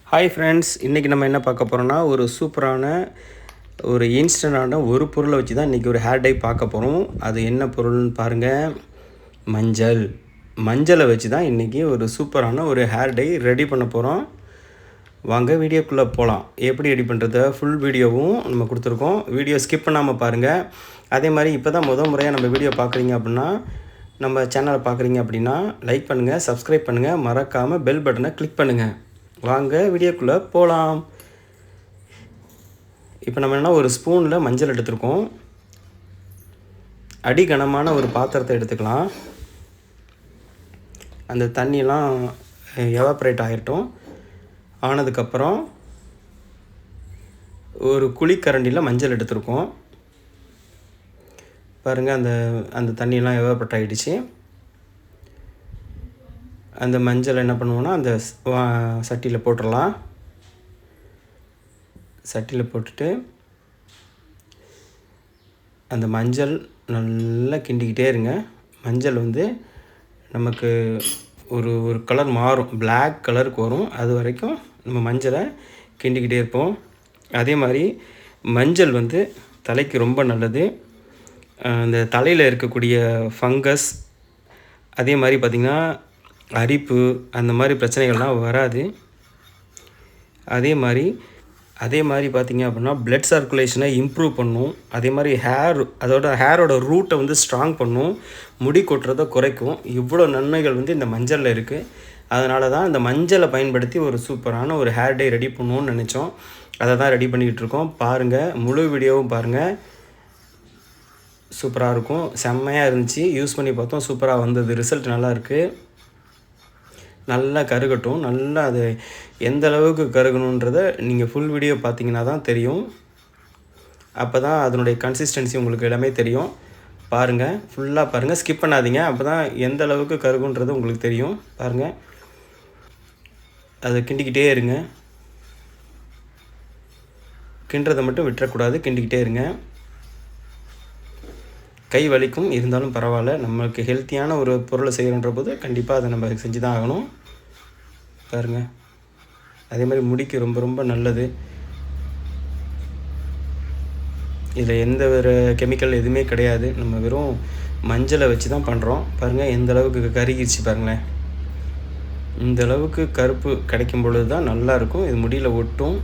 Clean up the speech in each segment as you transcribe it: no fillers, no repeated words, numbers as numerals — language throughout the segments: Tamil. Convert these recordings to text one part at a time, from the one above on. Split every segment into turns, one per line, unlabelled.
ஹாய் ஃப்ரெண்ட்ஸ், இன்றைக்கி நம்ம என்ன பார்க்க போகிறோம்னா ஒரு சூப்பரான ஒரு இன்ஸ்டண்ட்டான ஒரு பொருளை வச்சு தான் இன்றைக்கி ஒரு ஹேர் டை பார்க்க போகிறோம். அது என்ன பொருள்னு பாருங்கள், மஞ்சளை வச்சு தான் இன்றைக்கி ஒரு சூப்பரான ஒரு ஹேர் டை ரெடி பண்ண போகிறோம். வாங்க வீடியோக்குள்ளே போகலாம். எப்படி ரெடி பண்ணுறத ஃபுல் வீடியோவும் நம்ம கொடுத்துருக்கோம். வீடியோ ஸ்கிப் பண்ணாமல் பாருங்கள். அதே மாதிரி இப்போ தான் முறையாக நம்ம வீடியோ பார்க்குறீங்க அப்படின்னா, நம்ம சேனலை பார்க்குறீங்க அப்படின்னா லைக் பண்ணுங்கள், சப்ஸ்கிரைப் பண்ணுங்கள், மறக்காமல் பெல் பட்டனை கிளிக் பண்ணுங்கள். வாங்க வீடியோக்குள்ளே போகலாம். இப்போ நம்ம என்ன ஒரு ஸ்பூனில் மஞ்சள் எடுத்துருக்கோம். அடிகனமான ஒரு பாத்திரத்தை எடுத்துக்கலாம். அந்த தண்ணியெலாம் எவாப்ரேட் ஆகிட்டோம். ஆனதுக்கப்புறம் ஒரு குழிக்கரண்டியில் மஞ்சள் எடுத்துருக்கோம். பாருங்கள், அந்த தண்ணியெலாம் எவாப்ரேட் ஆகிடுச்சு. அந்த மஞ்சள் என்ன பண்ணுவோன்னா அந்த சட்டியில் போட்டுடலாம். சட்டியில் போட்டுட்டு அந்த மஞ்சள் நல்லா கிண்டிக்கிட்டே இருங்க. மஞ்சள் நமக்கு ஒரு ஒரு கலர் மாறும், பிளாக் கலருக்கு வரும். அது வரைக்கும் நம்ம மஞ்சளை கிண்டிக்கிட்டே இருப்போம். அதே மாதிரி மஞ்சள் தலைக்கு ரொம்ப நல்லது. அந்த தலையில் இருக்கக்கூடிய ஃபங்கஸ், அதே மாதிரி பார்த்திங்கன்னா அரிப்பு, அந்த மாதிரி பிரச்சனைகள்லாம் வராது. அதே மாதிரி பார்த்திங்க அப்படின்னா பிளட் சர்க்குலேஷனை இம்ப்ரூவ் பண்ணும். அதே மாதிரி ஹேரோட ரூட்டை ஸ்ட்ராங் பண்ணும். முடி கொட்டுறதை குறைக்கும். இவ்வளோ நன்மைகள் இந்த மஞ்சளில் இருக்குது. அதனால தான் இந்த மஞ்சளை பயன்படுத்தி ஒரு சூப்பரான ஒரு ஹேர் டை ரெடி பண்ணணும்னு நினச்சோம். அதை தான் ரெடி பண்ணிக்கிட்டு இருக்கோம். பாருங்கள், முழு வீடியோவும் பாருங்கள். சூப்பராக இருக்கும். செம்மையாக இருந்துச்சு. யூஸ் பண்ணி பார்த்தோம், சூப்பராக வந்தது. ரிசல்ட் நல்லா இருக்குது. நல்லா கருகட்டும். நல்லா அது எந்த அளவுக்கு கருகணுன்றதை நீங்கள் ஃபுல் வீடியோ பார்த்தீங்கன்னா தான் தெரியும். அப்போ தான் அதனுடைய கன்சிஸ்டன்சி உங்களுக்கு எல்லாமே தெரியும். பாருங்கள், ஃபுல்லாக பாருங்கள், ஸ்கிப் பண்ணாதீங்க. அப்போ தான் எந்த அளவுக்கு கருகுன்றது உங்களுக்கு தெரியும். பாருங்கள், அதை கிண்டிக்கிட்டே இருங்க. கிண்டுறதை மட்டும் விட்டுறக்கூடாது, கிண்டிக்கிட்டே இருங்க. கை வலிக்கும், இருந்தாலும் பரவாயில்ல. நம்மளுக்கு ஹெல்த்தியான ஒரு பொருளை செய்கிறன்ற போது கண்டிப்பாக அதை நம்ம செஞ்சு தான் ஆகணும். பாருங்கள், அதே மாதிரி முடிக்கு ரொம்ப ரொம்ப நல்லது. இதில் எந்த ஒரு கெமிக்கல் எதுவுமே கிடையாது. நம்ம வெறும் மஞ்சளை வச்சு தான் பண்ணுறோம். பாருங்கள், எந்த அளவுக்கு கருகிடுச்சு பாருங்களேன். இந்த அளவுக்கு கருப்பு கிடைக்கும் பொழுது தான் நல்லாயிருக்கும். இது முடியில் ஒட்டும்,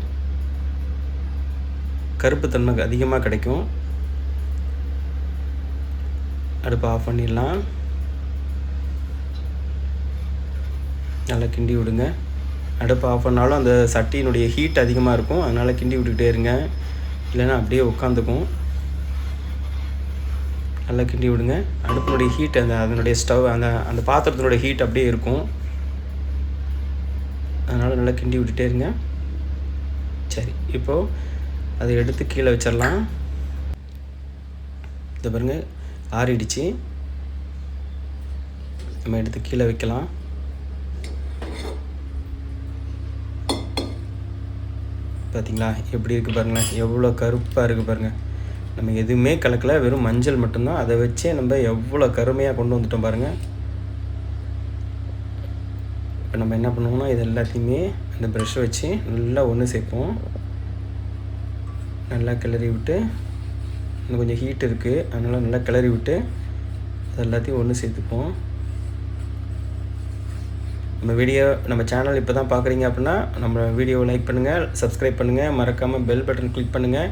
கருப்பு தன்மை அதிகமாக கிடைக்கும். அடுப்பை ஆஃப் பண்ணிடலாம். நல்லா கிண்டி விடுங்க. அடுப்பை ஆஃப் பண்ணாலும் அந்த சட்டியினுடைய ஹீட் அதிகமாக இருக்கும். அதனால் கிண்டி விட்டுக்கிட்டே இருங்க, இல்லைன்னா அப்படியே உட்காந்துக்கும். நல்லா கிண்டி விடுங்க. அடுப்பினுடைய ஹீட் அதனுடைய ஸ்டவ் அந்த பாத்திரத்தினுடைய ஹீட் அப்படியே இருக்கும். அதனால் நல்லா கிண்டி விட்டுட்டே இருங்க. சரி, இப்போது அதை எடுத்து கீழே வச்சிடலாம். இதை பாருங்கள், ஆறிடுச்சு. நம்ம எடுத்து கீழே வைக்கலாம். பார்த்திங்களா எப்படி இருக்குது பாருங்களேன், எவ்வளோ கருப்பாக இருக்குது பாருங்கள். நம்ம எதுவுமே கலக்கலை, வெறும் மஞ்சள் மட்டும்தான். அதை வச்சே நம்ம எவ்வளோ கருமையாக கொண்டு வந்துட்டோம் பாருங்கள். இப்போ நம்ம என்ன பண்ணுவோம்னா இது எல்லாத்தையுமே அந்த ப்ரெஷ்ஷை வச்சு நல்லா ஒன்று சேர்ப்போம். நல்லா கிளறி விட்டு, இன்னும் கொஞ்சம் ஹீட் இருக்குது, அதனால் நல்லா கிளறி விட்டு அது எல்லாத்தையும் ஒன்று சேர்த்துப்போம். நம்ம சேனல் இப்போ தான் பார்க்குறீங்க அப்படின்னா நம்ம வீடியோவை லைக் பண்ணுங்கள், சப்ஸ்கிரைப் பண்ணுங்கள், மறக்காமல் பெல் பட்டன் கிளிக் பண்ணுங்கள்.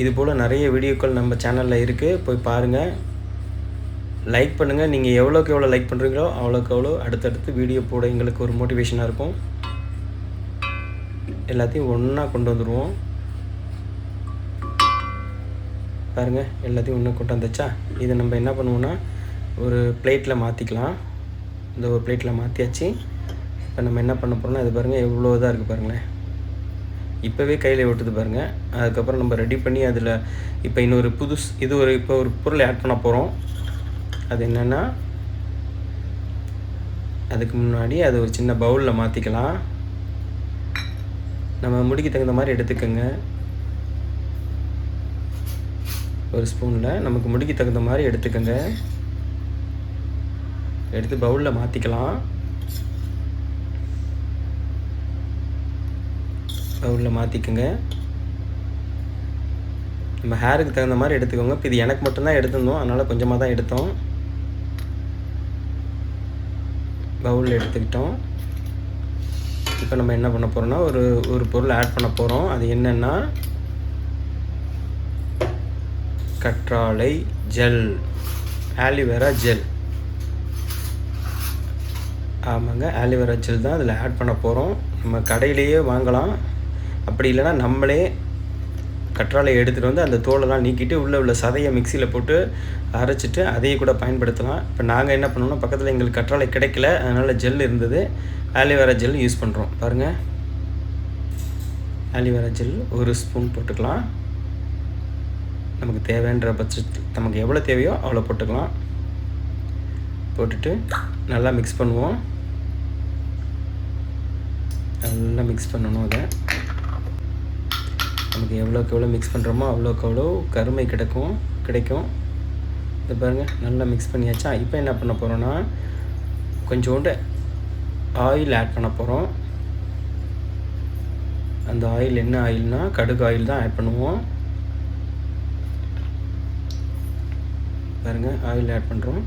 இது போல் நிறைய வீடியோக்கள் நம்ம சேனலில் இருக்குது, போய் பாருங்கள், லைக் பண்ணுங்கள். நீங்கள் எவ்வளோக்கு எவ்வளோ லைக் பண்ணுறீங்களோ அவ்வளோக்கு அவ்வளோ அடுத்தடுத்து வீடியோ போட எங்களுக்கு ஒரு மோட்டிவேஷனாக இருக்கும். எல்லாத்தையும் ஒன்றா கொண்டு வந்துடுவோம். பாருங்கள், எல்லாத்தையும் ஒன்று கொண்டு வந்துச்சா. இதை நம்ம என்ன பண்ணுவோன்னா ஒரு பிளேட்டில் மாற்றிக்கலாம். இந்த ஒரு பிளேட்டில் மாற்றியாச்சு. இப்போ நம்ம என்ன பண்ண போகிறோம்னா இது பாருங்கள், எவ்வளோ இதாக இருக்குது பாருங்களேன். இப்போவே கையில் விட்டுது பாருங்கள். அதுக்கப்புறம் நம்ம ரெடி பண்ணி அதில் இப்போ இன்னொரு இப்போ ஒரு பொருளை ஆட் பண்ண போகிறோம். அது என்னென்னா, அதுக்கு முன்னாடி அது ஒரு சின்ன பவுலில் மாற்றிக்கலாம். நம்ம முடிக்கு தகுந்த மாதிரி எடுத்துக்கோங்க. ஒரு ஸ்பூனில் நமக்கு முடிக்கு தகுந்த மாதிரி எடுத்துக்கோங்க. எடுத்து பவுலில் மாற்றிக்கலாம். பவுலில் மாற்றிக்குங்க. நம்ம ஹேருக்கு தகுந்த மாதிரி எடுத்துக்கோங்க. இப்போ இது எனக்கு மட்டும்தான் எடுத்திருந்தோம், அதனால் கொஞ்சமாக தான் எடுத்தோம். பவுலில் எடுத்துக்கிட்டோம். இப்போ நம்ம என்ன பண்ண போகிறோம்னா ஒரு பொருள் ஆட் பண்ண போகிறோம். அது என்னென்னா கற்றாழை ஜெல், ஆலிவேரா ஜெல். ஆமாங்க, ஆலிவேரா ஜெல் தான் அதில் ஆட் பண்ண போகிறோம். நம்ம கடையிலேயே வாங்கலாம், அப்படி இல்லைனா நம்மளே கற்றாழையை எடுத்துகிட்டு வந்து அந்த தோலெல்லாம் நீக்கிட்டு உள்ள சதையை மிக்சியில் போட்டு அரைச்சிட்டு அதையும் கூட பயன்படுத்தலாம். இப்போ நாங்கள் என்ன பண்ணோம்னா, பக்கத்தில் எங்களுக்கு கற்றாழை கிடைக்கல, அதனால் ஜெல் இருந்தது, ஆலிவேரா ஜெல் யூஸ் பண்ணுறோம். பாருங்கள், ஆலிவேரா ஜெல் 1 ஸ்பூன் போட்டுக்கலாம். நமக்கு தேவைன்ற பட்சத்தில் நமக்கு எவ்வளோ தேவையோ அவ்வளோ போட்டுக்கலாம். போட்டுட்டு நல்லா மிக்ஸ் பண்ணுவோம். நல்லா மிக்ஸ் பண்ணணும். அதை நமக்கு எவ்வளோக்கு எவ்வளோ மிக்ஸ் பண்ணுறோமோ அவ்வளோக்கு அவ்வளோ கருமை கிடைக்கும். இது பாருங்கள், நல்லா மிக்ஸ் பண்ணியாச்சா. இப்போ என்ன பண்ண போகிறோன்னா, கொஞ்சோண்டு ஆயில் ஆட் பண்ண போகிறோம். அந்த ஆயில் என்ன ஆயில்னால் கடுகு ஆயில் தான் ஆட் பண்ணுவோம். பாருங்கள், ஆயில் ஆட் பண்ணுறோம்.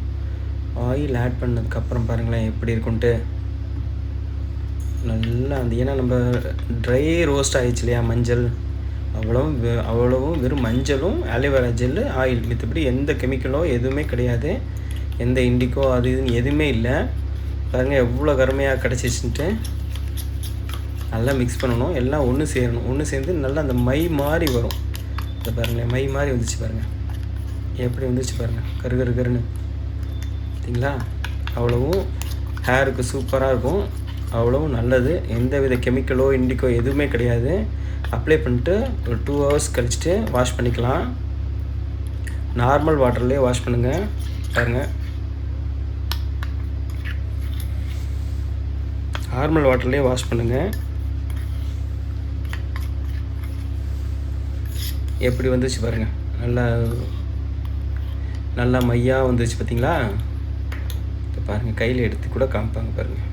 ஆயில் ஆட் பண்ணதுக்கப்புறம் பாருங்களேன் எப்படி இருக்குன்ட்டு. நல்லா ஏன்னா நம்ம ட்ரை ரோஸ்ட் ஆகிடுச்சு இல்லையா மஞ்சள், அவ்வளவும் வெறும் மஞ்சளும் ஆலிவேரா ஜெல்லு ஆயில், மற்றபடி எந்த கெமிக்கலோ எதுவுமே கிடையாது, எந்த இண்டிக்கோ அது இதுன்னு எதுவுமே இல்லை. பாருங்கள் எவ்வளோ கருமையாக கிடச்சிச்சுன்ட்டு. நல்லா மிக்ஸ் பண்ணணும், எல்லாம் ஒன்று சேரணும். ஒன்று சேர்ந்து நல்லா அந்த மை மாதிரி வரும். இதை பாருங்களேன், மை மாதிரி வந்துச்சு பாருங்கள், எப்படி வந்துச்சு பாருங்கள், கருன்னு பார்த்தீங்களா. அவ்வளவும் ஹேருக்கு சூப்பராக இருக்கும், அவ்வளவும் நல்லது. எந்த வித கெமிக்கலோ இண்டிக்கோ எதுவுமே கிடையாது. அப்ளை பண்ணிட்டு ஒரு 2 ஹவர்ஸ் கழிச்சுட்டு வாஷ் பண்ணிக்கலாம். நார்மல் வாட்டர்லேயே வாஷ் பண்ணுங்கள். பாருங்கள், நார்மல் வாட்டர்லேயே வாஷ் பண்ணுங்கள். எப்படி வந்துச்சு பாருங்கள், நல்லா மையாக வந்துச்சு பார்த்தீங்களா. இப்போ பாருங்கள், கையில் எடுத்து கூட காமிப்பாங்க பாருங்கள்.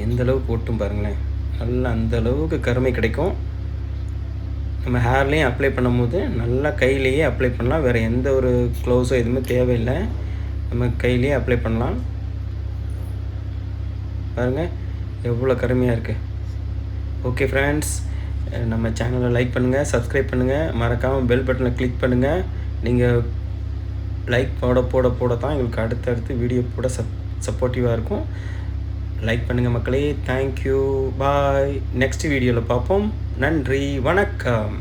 எந்த அளவுக்கு போட்டும் பாருங்களேன், நல்லா அந்த அளவுக்கு கருமை கிடைக்கும். நம்ம ஹேர்லேயும் அப்ளை பண்ணும்போது நல்லா கையிலேயே அப்ளை பண்ணலாம், வேறு எந்த ஒரு க்ளவுஸோ எதுவுமே தேவையில்லை, நம்ம கையிலேயே அப்ளை பண்ணலாம். பாருங்கள் எவ்வளோ கருமையாக இருக்குது. ஓகே ஃப்ரெண்ட்ஸ், நம்ம சேனலை லைக் பண்ணுங்கள், சப்ஸ்கிரைப் பண்ணுங்கள், மறக்காமல் பெல் பட்டனை கிளிக் பண்ணுங்கள். நீங்கள் லைக் போட தான் எங்களுக்கு அடுத்தடுத்து வீடியோ போட சப்போர்ட்டிவாக இருக்கும். லைக் பண்ணுங்கள் மக்களே. தேங்க்யூ, பாய். நெக்ஸ்ட் வீடியோவில் பார்ப்போம். நன்றி, வணக்கம்.